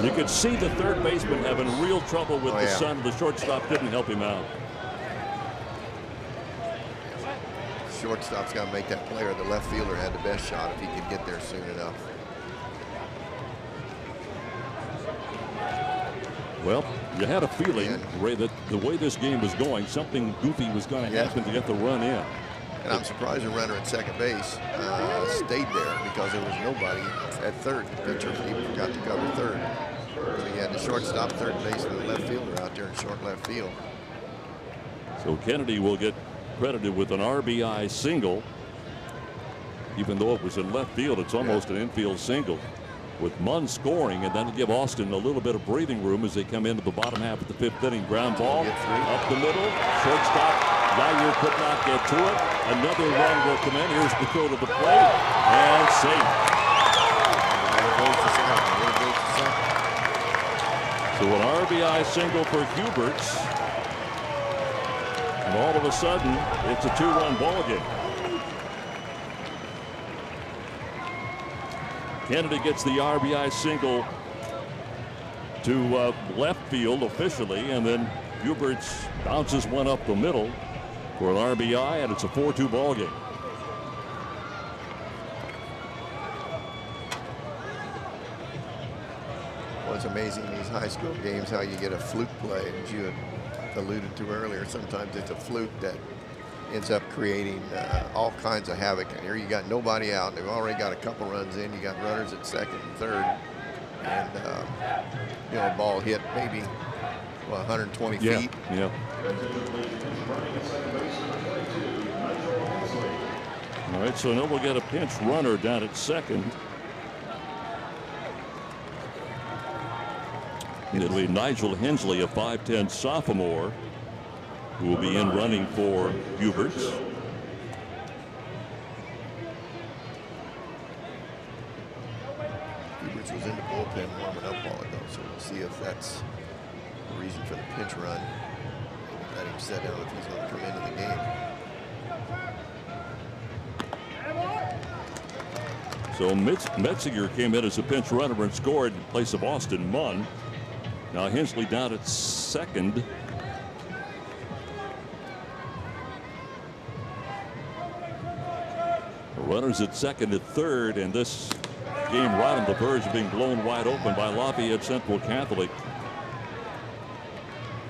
You could see the third baseman having real trouble with the sun. The shortstop didn't help him out. Shortstop's got to make that play, or the left fielder had the best shot if he could get there soon enough. Well, you had a feeling, Ray, that the way this game was going, something goofy was going to happen to get the run in. And I'm surprised the runner at second base stayed there because there was nobody at third. The pitcher even forgot to cover third. So you had the shortstop, third baseman, and the left fielder out there in short left field. So Kennedy will get credited with an RBI single. Even though it was in left field, it's almost an infield single. With Munn scoring, and that'll give Austin a little bit of breathing room as they come into the bottom half of the fifth inning. Ground ball up the middle. Shortstop Yair could not get to it. Another run will come in. Here's the throw to the plate, and safe. So an RBI single for Huberts. And all of a sudden, it's a 2-1 ball game. Kennedy gets the RBI single to left field officially, and then Huberts bounces one up the middle for an RBI, and it's a 4-2 ball game. Well, it's amazing in these high school games how you get a fluke play, as you had alluded to earlier. Sometimes it's a fluke that ends up creating all kinds of havoc. And here you got nobody out. They've already got a couple runs in. You got runners at second and third. And, a ball hit maybe 120 feet. Yeah. All right, so now we'll get a pinch runner down at second. It'll be Nigel Hensley, a 5'10" sophomore, who will be in running for Huberts. Huberts was in the bullpen warming up a while ago, so we'll see if that's the reason for the pinch run. Let him set down if he's going to come into the game. So Metziger came in as a pinch runner and scored in place of Austin Munn. Now Hensley down at second. Runners at second and third, and this game right on the verge of being blown wide open by Lafayette Central Catholic.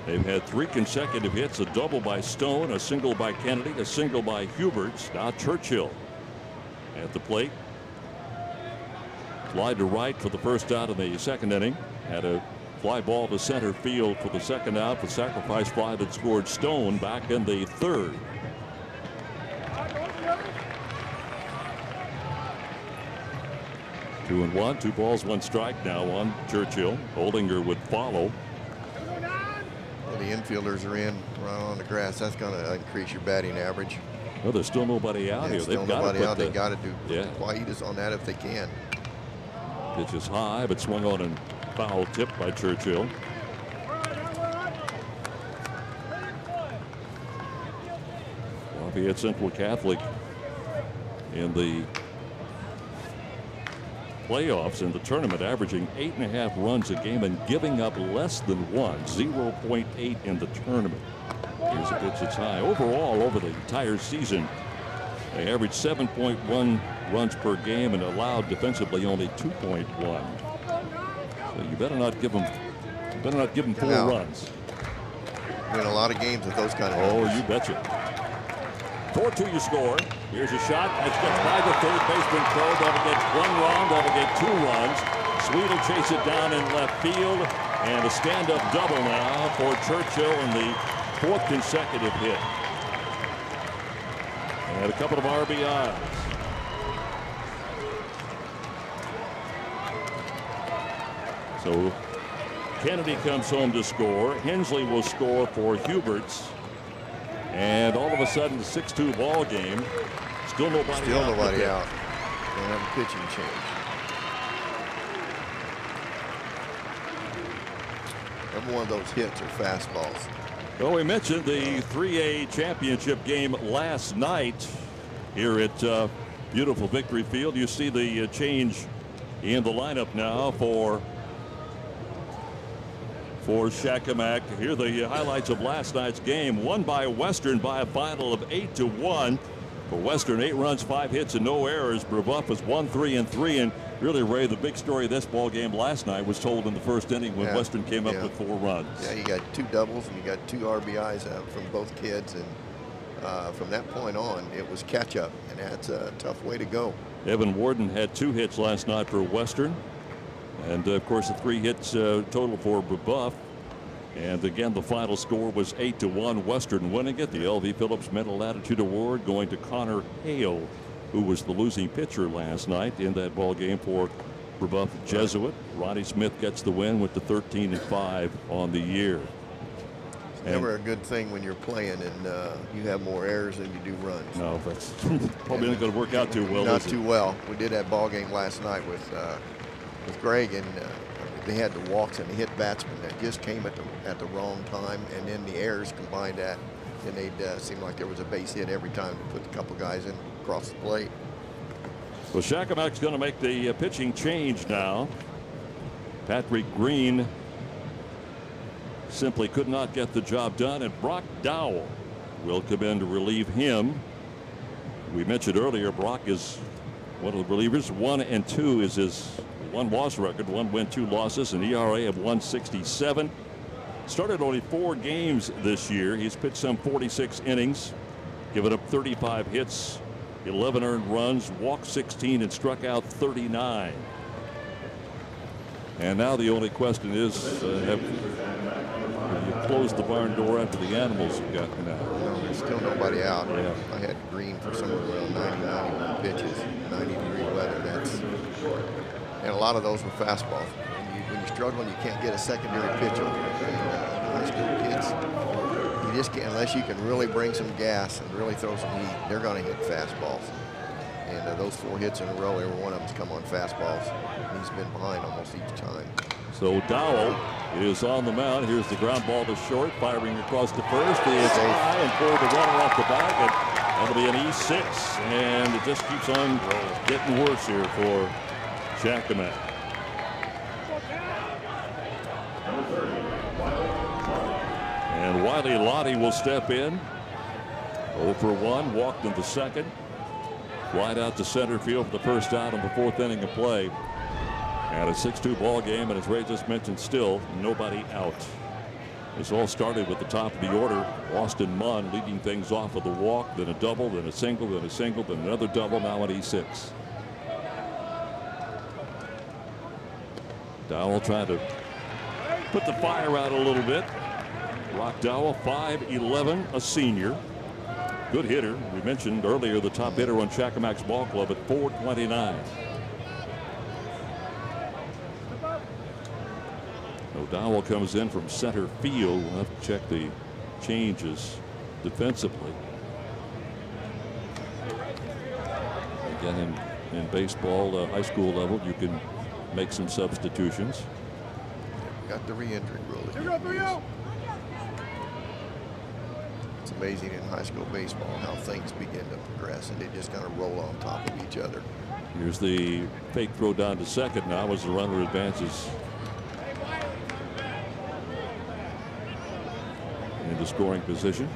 They've had 3 consecutive hits, a double by Stone, a single by Kennedy, a single by Huberts. Now Churchill at the plate. Fly to right for the first out of the second inning. Had a fly ball to center field for the second out. The sacrifice fly that scored Stone back in the third. Two and one, 2 balls, 1 strike now on Churchill. Holdinger would follow. Well, the infielders are in right on the grass. That's going to increase your batting average. Well, there's still nobody out here. They've got to put they got to do Quietus on that if they can. Pitch is high, but swung on and foul tipped by Churchill. Lafayette Central Catholic in the playoffs in the tournament, averaging 8.5 runs a game and giving up less than 1, 0.8 in the tournament. Here's a pitch that's high. Overall, over the entire season, they averaged 7.1 runs per game and allowed defensively only 2.1. So you better not give them 4 runs. Win a lot of games with those kind of numbers. Oh, you betcha. 4-2 you score. Here's a shot. That gets by the third baseman. Crow. That'll get 1 run. That'll get 2 runs. Sweet will chase it down in left field. And a stand-up double now for Churchill in the 4th consecutive hit. And a couple of RBIs. So Kennedy comes home to score. Hensley will score for Huberts. And all of a sudden, 6-2 ball game. Still nobody out. Still nobody out. Don't have a pitching change. Every one of those hits are fastballs. Well, we mentioned the 3A championship game last night here at beautiful Victory Field. You see the change in the lineup now for for Shakamak. Here are the highlights of last night's game. Won by Western by a final of 8-1. For Western, 8 runs, 5 hits, and no errors. Brebeuf was 1-3-3, and really, Ray, the big story of this ball game last night was told in the first inning when Western came up with 4 runs. Yeah, you got 2 doubles and you got 2 RBIs out from both kids, and from that point on, it was catch up, and that's a tough way to go. Evan Warden had 2 hits last night for Western, and of course the 3 hits total for Brebeuf. And again, the final score was 8-1. Western winning it. The L.V. Phillips Mental Attitude Award going to Connor Hale, who was the losing pitcher last night in that ball game for Brebeuf Jesuit. Ronnie Smith gets the win with the 13-5 on the year. It's never a good thing when you're playing and you have more errors than you do runs. No, that's probably not going to work out too well. Not too well. We did that ball game last night with Greg, and they had the walks and the hit batsmen that just came at the wrong time, and then the errors combined that, and they'd seem like there was a base hit every time to put a couple guys in across the plate. Well, Shakamak's going to make the pitching change now. Patrick Green simply could not get the job done, and Brock Dowell will come in to relieve him. We mentioned earlier, Brock is one of the relievers. 1-2 is his 1-loss record, 1 win, 2 losses, an ERA of 1.67. Started only 4 games this year. He's pitched some 46 innings, given up 35 hits, 11 earned runs, walked 16, and struck out 39. And now the only question is, have you closed the barn door after the animals have gotten out? No, there's still nobody out. Yeah. I had Green for somewhere around 90, 91 pitches, 90-degree weather. And a lot of those were fastballs. When you're struggling, you can't get a secondary pitch over. High school kids, you just can't, unless you can really bring some gas and really throw some heat, they're going to hit fastballs. And those 4 hits in a row, every one of them's come on fastballs. He's been behind almost each time. So Dowell is on the mound. Here's the ground ball to short, firing across to first. He is high and pulled the runner off the back, and that'll be an E6. And it just keeps on getting worse here for Shakamak. And Wiley Lottie will step in. 0 for 1, walked in the second. Flied out to center field for the first out in the 4th inning of play. And a 6-2 ball game, and as Ray just mentioned, still nobody out. This all started with the top of the order. Austin Munn leading things off with a walk, then a double, then a single, then a single, then another double, now an E6. Dowell trying to put the fire out a little bit. Brock Dowell, 5'11", a senior. Good hitter. We mentioned earlier the top hitter on Shakamak's ball club at .429. Dowell comes in from center field. We'll have to check the changes defensively. Again, in baseball, high school level, you can make some substitutions. Got the re-entry rule. It's amazing in high school baseball how things begin to progress, and they just kind of roll on top of each other. Here's the fake throw down to second now as the runner advances into scoring position.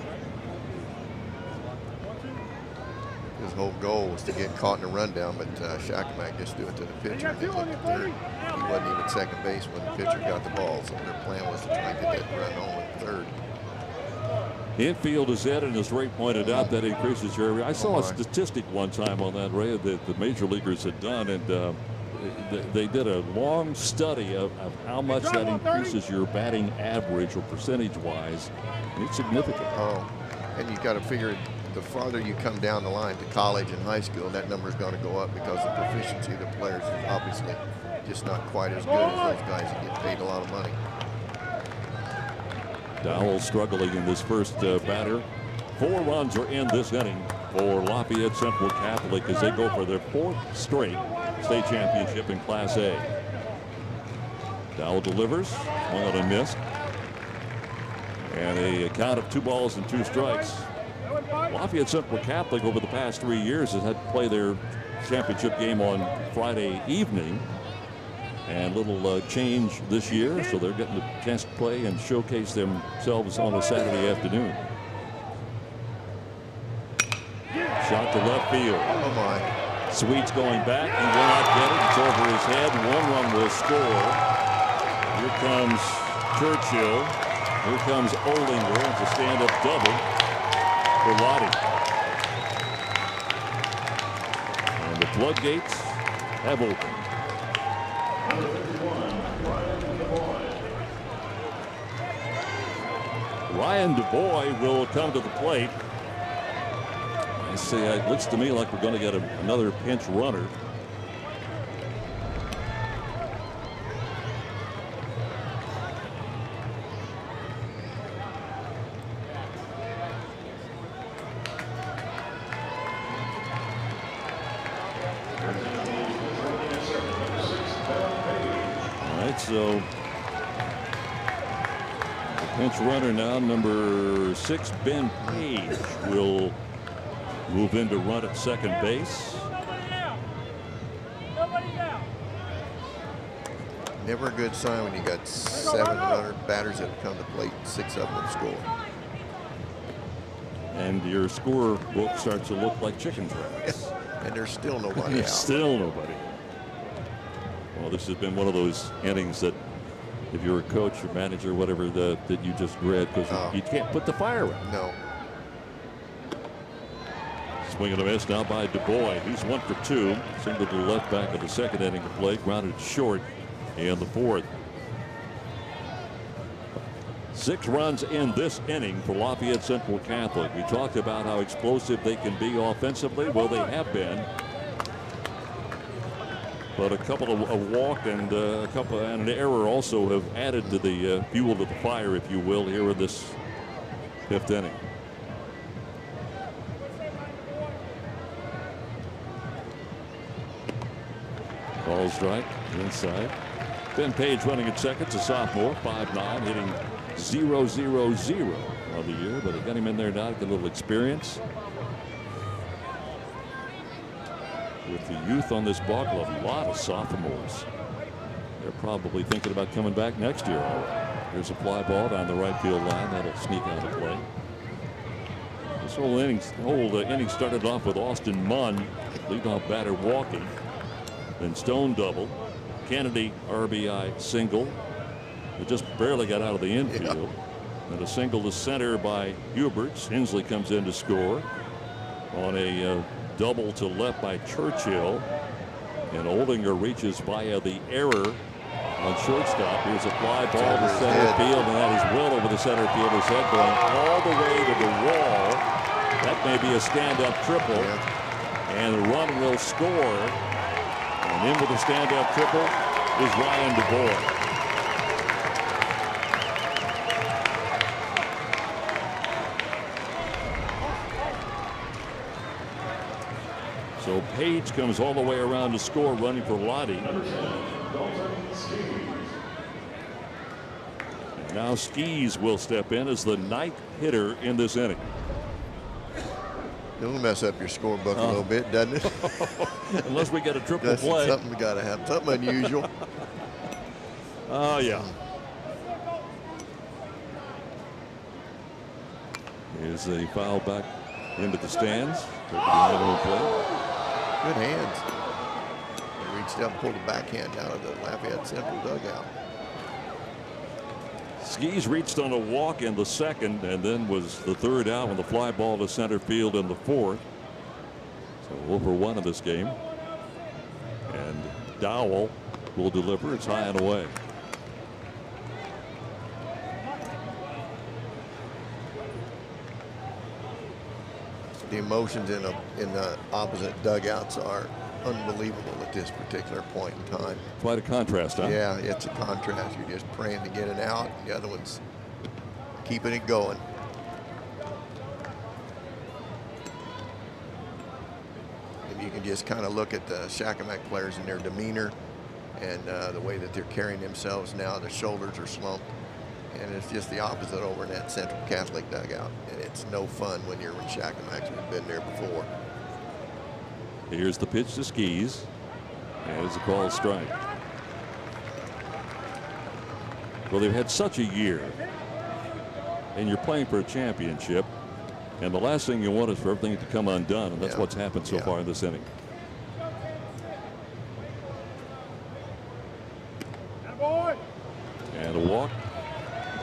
His whole goal was to get caught in a rundown, but Shakamak just threw it to the pitcher. And they looked at third. He wasn't even second base when the pitcher got the ball, so their plan was to try and get that run home at third. Infield is in, and as Ray pointed out, that increases your area. I saw a statistic one time on that, Ray, that the major leaguers had done, and they did a long study of how much that increases your batting average or percentage-wise. It's significant. Oh, and you got to figure the farther you come down the line to college and high school, that number is going to go up because the proficiency of the players is obviously just not quite as good as those guys that get paid a lot of money. Dowell struggling in this first batter. 4 runs are in this inning for Lafayette Central Catholic as they go for their 4th straight state championship in Class A. Dowell delivers, swung on a miss, and a count of 2 balls and 2 strikes. Lafayette Central Catholic over the past 3 years has had to play their championship game on Friday evening. and little change this year, so they're getting a chance to play and showcase themselves on a Saturday afternoon. Shot to left field. Oh my. Sweet's going back. He will not get it. It's over his head. 1 run will score. Here comes Churchill. Here comes Oldinger. It's a stand-up double for Lottie. And the floodgates have opened. Ryan DuBois will come to the plate. I say it looks to me like we're going to get another pinch runner. All right, so the pinch runner now, number 6, Ben Page, will move in to run at second base. Never a good sign when you got 700 batters that come to plate, 6 of them have scored. And your scorebook starts to look like chicken tracks. And there's still nobody There's out. still nobody. Well, this has been one of those innings that if you're a coach or manager, whatever, that you just read because you can't put the fire out. No. Swing and a miss now by DuBois. He's 1 for 2. Single to the left back of the second inning of play. Grounded short in the 4th. 6 runs in this inning for Lafayette Central Catholic. We talked about how explosive they can be offensively. Well, they have been. But a couple of a walk and an error also have added to the fuel to the fire, if you will, here in this 5th inning. Ball strike inside. Ben Page running at second. It's a sophomore, 5'9", hitting .000 on the year, but they got him in there now to get a little experience. With the youth on this ball club, a lot of sophomores. They're probably thinking about coming back next year already. Here's a fly ball down the right field line. That'll sneak out of play. This whole inning started off with Austin Munn, leadoff batter, walking. Then Stone double. Kennedy RBI single. It just barely got out of the infield. And a single to center by Huberts. Hensley comes in to score on a double to left by Churchill. And Oldinger reaches via the error on shortstop. Here's a fly ball to center field, and that is well over the center fielder's head, going all the way to the wall. That may be a stand-up triple. And the run will score. And in with a stand-up triple is Ryan DuBois. So Page comes all the way around to score, running for Lottie. And now Skis will step in as the ninth hitter in this inning. It'll mess up your scorebook a little bit, doesn't it? Unless we get a triple play. Something we got to have, something unusual. Oh, yeah. Here's a foul back into the stands. Good hands. He reached up and pulled a backhand out of the Lafayette Central dugout. Skis reached on a walk in the second and then was the third out on the fly ball to center field in the fourth. So 0 for 1 in this game. And Dowell will deliver. It's high and away. The emotions in the opposite dugouts are unbelievable at this particular point in time. Quite a contrast, huh? Yeah, it's a contrast. You're just praying to get it out. The other one's keeping it going. And you can just kind of look at the Shakamak players and their demeanor and the way that they're carrying themselves now. Their shoulders are slumped. And it's just the opposite over in that Central Catholic dugout. And it's no fun when you're in Shakamak. We've been there before. Here's the pitch to Skis. And it's a called strike. Well, they've had such a year, and you're playing for a championship, and the last thing you want is for everything to come undone, and that's what's happened so far in this inning. And a walk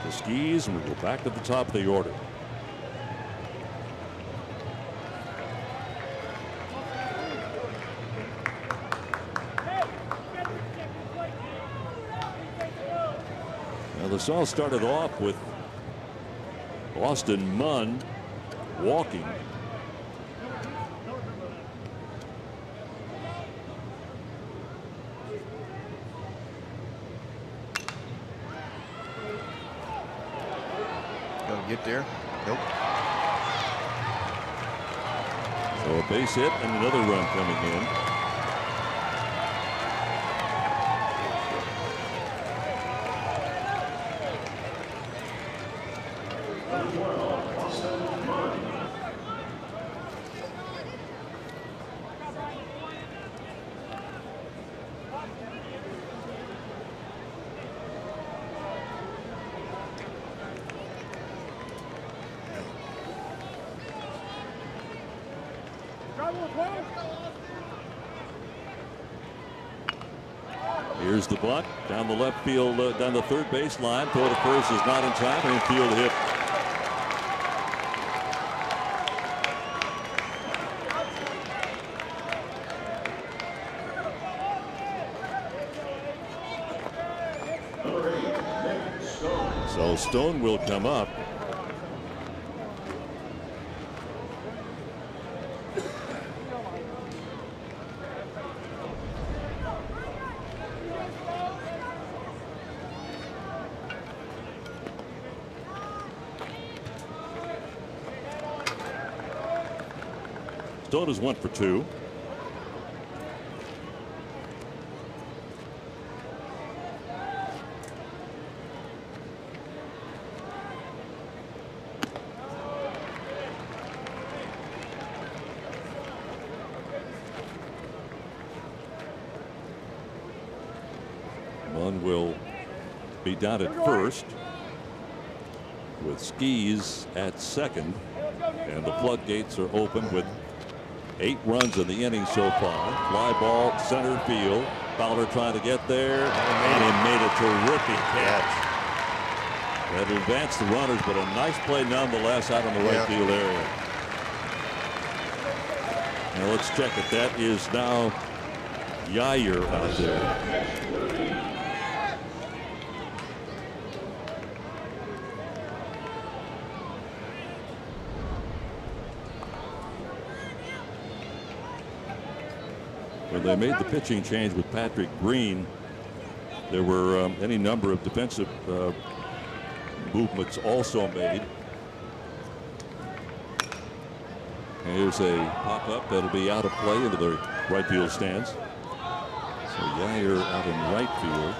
to Skees, and we go back to the top of the order. Now this all started off with Austin Munn walking. Gonna get there. Nope. So a base hit and another run coming in. Here's the bunt down the left field, down the third base line. Throw to first is not in time. Infield hit. So Stone will come up. Stone is 1 for 2. Munn will be down at first with Skees at second, and the floodgates are open with 8 runs in the inning so far. Fly ball center field. Fowler trying to get there, and he made a terrific catch. That advanced the runners, but a nice play nonetheless out in the right field area. Now let's check it. That is now Yair out there. When they made the pitching change with Patrick Green, there were any number of defensive movements also made. And here's a pop-up that'll be out of play into the right field stands. So Yair out in right field.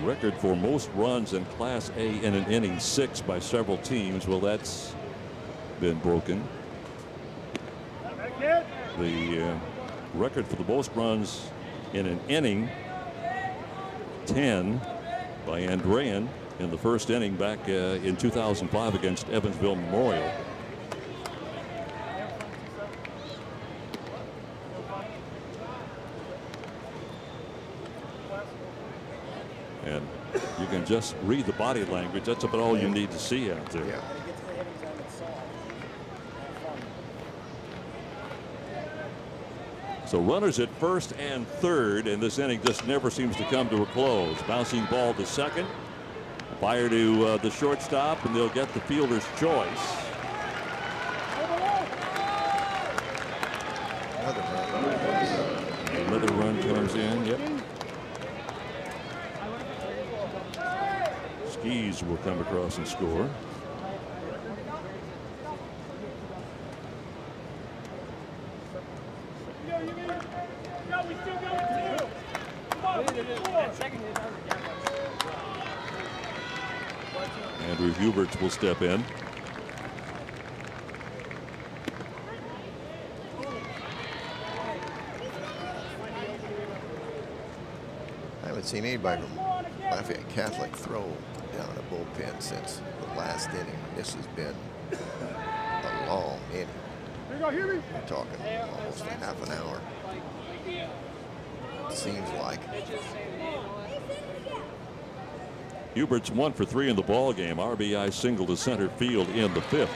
Record for most runs in Class A in an inning, 6 by several teams. Well, that's been broken. The record for the most runs in an inning, 10 by Andrean in the first inning back in 2005 against Evansville Memorial. And you can just read the body language. That's about all you need to see out there. Yeah. So runners at first and third, and this inning just never seems to come to a close. Bouncing ball to second. Fire to the shortstop, and they'll get the fielder's choice. Another run comes in. Yep. Skees will come across and score. Andrew Huberts will step in. I haven't seen anybody from Lafayette Catholic throw down a bullpen since the last inning. This has been a long inning. We're talking almost a half an hour. Seems like. Hubert's 1 for 3 in the ball game. RBI single to center field in the 5th.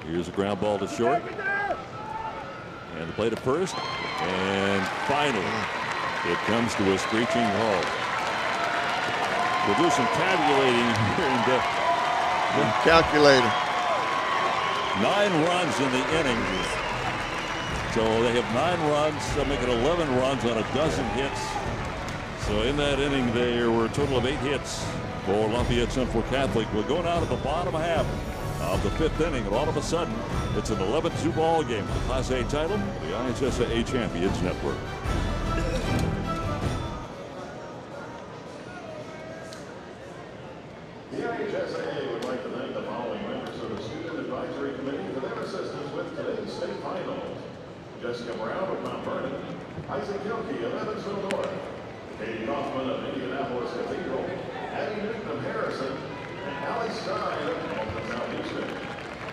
Here's a ground ball to short. And the play to first. And finally, it comes to a screeching halt. We'll do some tabulating here in the calculator. 9 runs in the inning. So they have 9 runs, so make it 11 runs on a dozen hits. So in that inning, there were a total of 8 hits for Lafayette Central Catholic. We'll go now to the bottom half of the 5th inning, and all of a sudden, it's an 11-2 ball game for the Class A title, the IHSAA Champions Network. The IHSAA would like to thank the following members of the Student Advisory Committee for their assistance with today's state finals. Jessica Brown of Mount Vernon, Isaac Kilkey of Evansville North, Katie Kaufman of Indianapolis Cathedral, Addie Newton of Harrison, and Allie Stein of Hamilton Southeastern.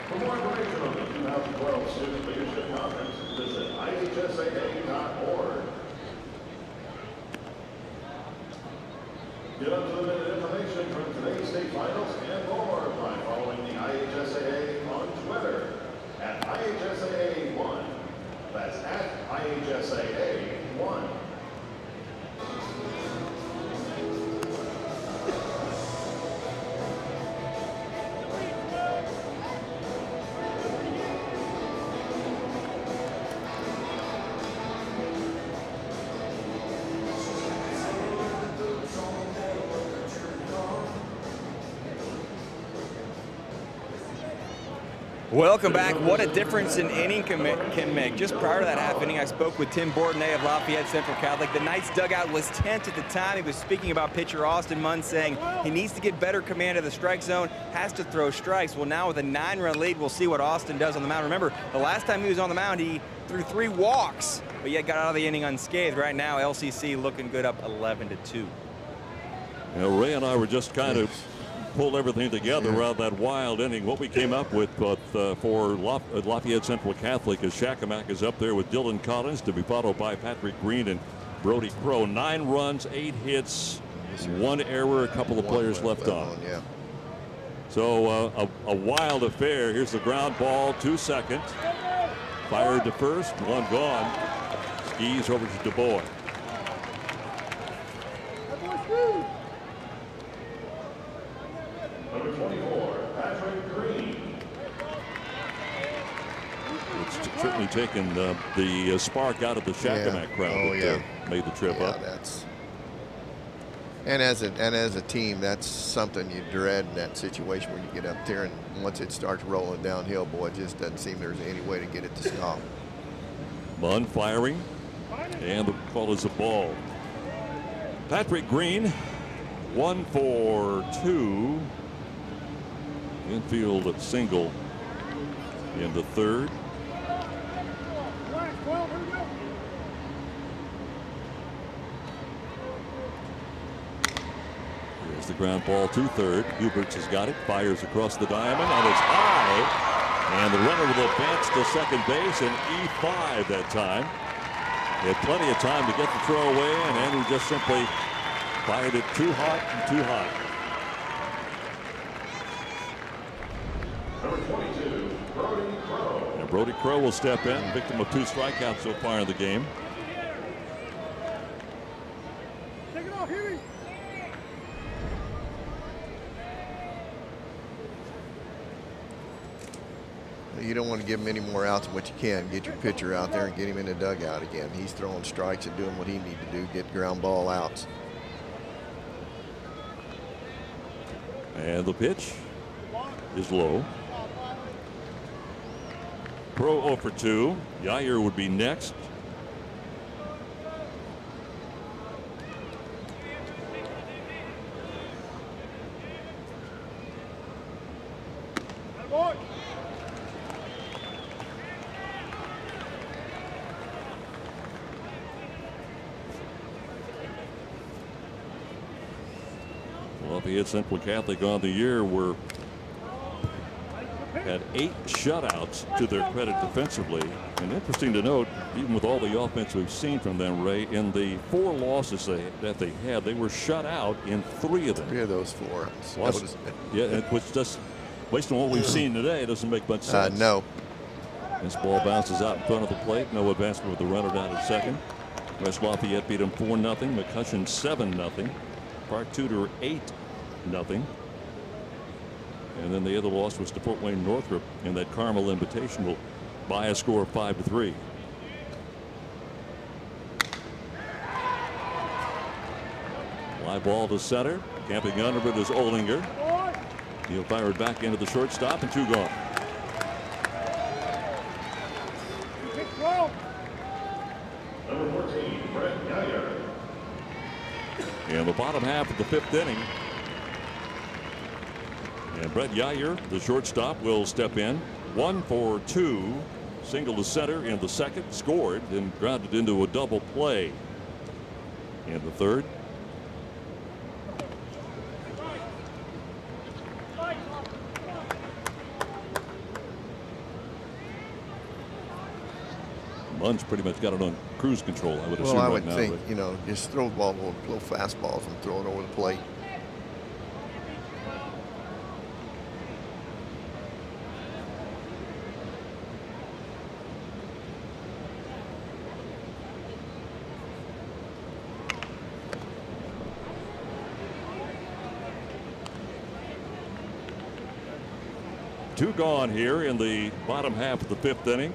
For more information on the 2012 Student Leadership Conference, visit IHSAA.org. Get up to the minute information from today's state finals and more by following the IHSAA on Twitter at IHSAA1. That's at IHSAA1. Welcome back. What a difference an inning can make. Just prior to that half inning, I spoke with Tim Bordenay of Lafayette Central Catholic. The Knights dugout was tense at the time. He was speaking about pitcher Austin Munn, saying he needs to get better command of the strike zone, has to throw strikes. Well, now with a 9-run lead, we'll see what Austin does on the mound. Remember, the last time he was on the mound, he threw 3 walks, but yet got out of the inning unscathed. Right now, LCC looking good, up 11-2. You know, Ray and I were just kind of pulled everything together around that wild inning. What we came up with, but for Lafayette Central Catholic, is Shakamak is up there with Dylan Collins, to be followed by Patrick Green and Brody Crow. 9 runs, 8 hits, 1 error, a couple of players left on. Yeah. So a wild affair. Here's the ground ball to second. Fired to first, 1 gone. Skis over to DuBois. Number 24, Patrick Green. It's certainly taken the spark out of the Shakamak crowd that made the trip up. That's, and as a team, that's something you dread in that situation when you get up there, and once it starts rolling downhill, boy, it just doesn't seem there's any way to get it to stop. Munn firing, and the call is a ball. Patrick Green, 1 for 2. Infield single in the 3rd. Here's the ground ball to 3rd. Huberts has got it, fires across the diamond, and it's high. And the runner will advance to second base, and E5 that time. He had plenty of time to get the throw away, and Andrew just simply fired it too hot and too high. Number 22, Brody Crow. And Brody Crow will step in, victim of 2 strikeouts so far in the game. Take it off, Huey. You don't want to give him any more outs than what you can. Get your pitcher out there and get him in the dugout again. He's throwing strikes and doing what he needs to do, get ground ball outs. And the pitch is low. Pro 0 for 2. Yair would be next. Boy. Lafayette Central Catholic on the year had 8 shutouts to their credit defensively. And interesting to note, even with all the offense we've seen from them, Ray, in the 4 losses that they had, they were shut out in 3 of them. 3 of those 4. Yeah, which just, based on what we've seen today, doesn't make much sense. No. This ball bounces out in front of the plate. No advancement with the runner down at second. West Lafayette beat them 4-0. McCutcheon 7-0. Park Tudor 8-0. And then the other loss was to Fort Wayne Northrop in that Carmel Invitational by a score of 5-3. Fly ball to center. Camping under it is Olinger. He'll fire it back into the shortstop, and 2 gone. Number 14, Brett Yair. In the bottom half of the 5th inning. And Brett Yair, the shortstop, will step in. 1 for 2. Single to center in the second. Scored and grounded into a double play in the third. Munn's pretty much got it on cruise control, I would assume. Well, I right would now, think, just throw the ball, little fastballs and throw it over the plate. Two gone here in the bottom half of the 5th inning.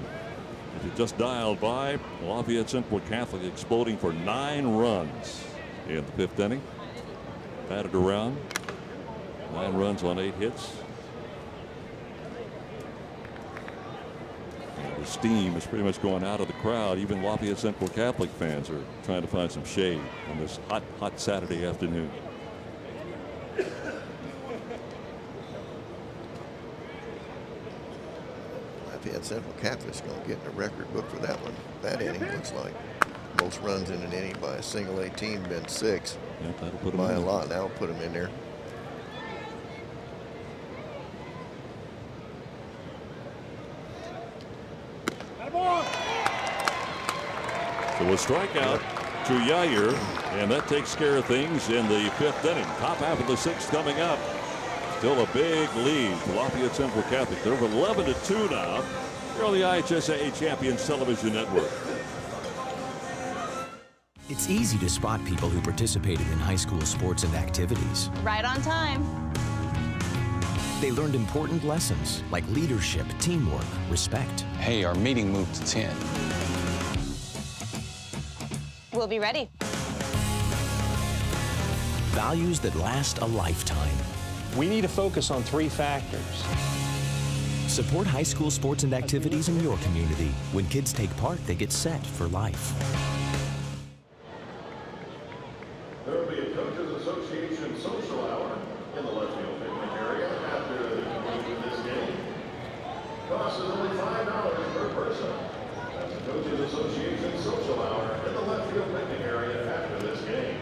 If you just dialed by, Lafayette Central Catholic exploding for 9 runs in the 5th inning. Batted around. 9 runs on 8 hits. And the steam is pretty much going out of the crowd. Even Lafayette Central Catholic fans are trying to find some shade on this hot Saturday afternoon. Lafayette Central Catholic's going to get in the record book for that one. That inning looks like most runs in an inning by a single A team been 6. Yep, that'll put them by in a there. lot. That'll put them in there. So a strikeout to Yair, and that takes care of things in the 5th inning. Top half of the 6th coming up. Still a big lead for Lafayette Central Catholic. They're 11-2 now. Here on the IHSAA Champions Television Network. It's easy to spot people who participated in high school sports and activities. Right on time. They learned important lessons like leadership, teamwork, respect. Hey, our meeting moved to 10. We'll be ready. Values that last a lifetime. We need to focus on 3 factors. Support high school sports and activities in your community. When kids take part, they get set for life. There will be a Coaches Association social hour in the left field picnic area after the conclusion of this game. Cost is only $5 per person. That's the Coaches Association social hour in the left field picnic area after this game.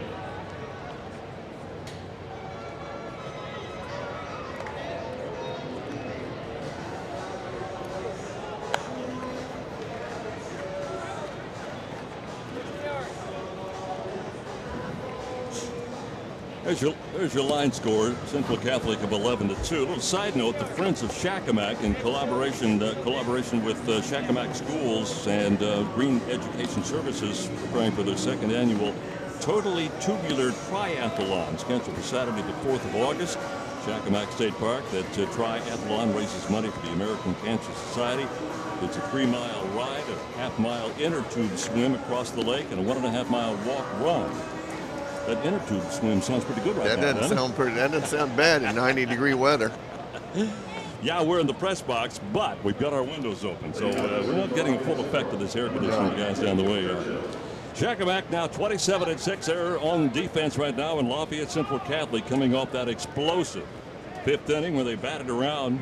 There's your line score. Central Catholic of 11-2. A little side note: the Friends of Shakamak, in collaboration with Shakamak Schools and Green Education Services, preparing for their 2nd annual Totally Tubular Triathlon, scheduled for Saturday, the 4th of August. Shakamak State Park. That triathlon raises money for the American Cancer Society. It's a 3-mile ride, a half-mile inner tube swim across the lake, and a 1.5-mile walk-run. That inner tube swim sounds pretty good right now. That doesn't sound bad in 90-degree weather. Yeah, we're in the press box, but we've got our windows open, so we're not getting full effect of this air conditioning, guys, down the way. Jacobac now 27-6 there on defense right now, and Lafayette Central Catholic coming off that explosive 5th inning where they batted around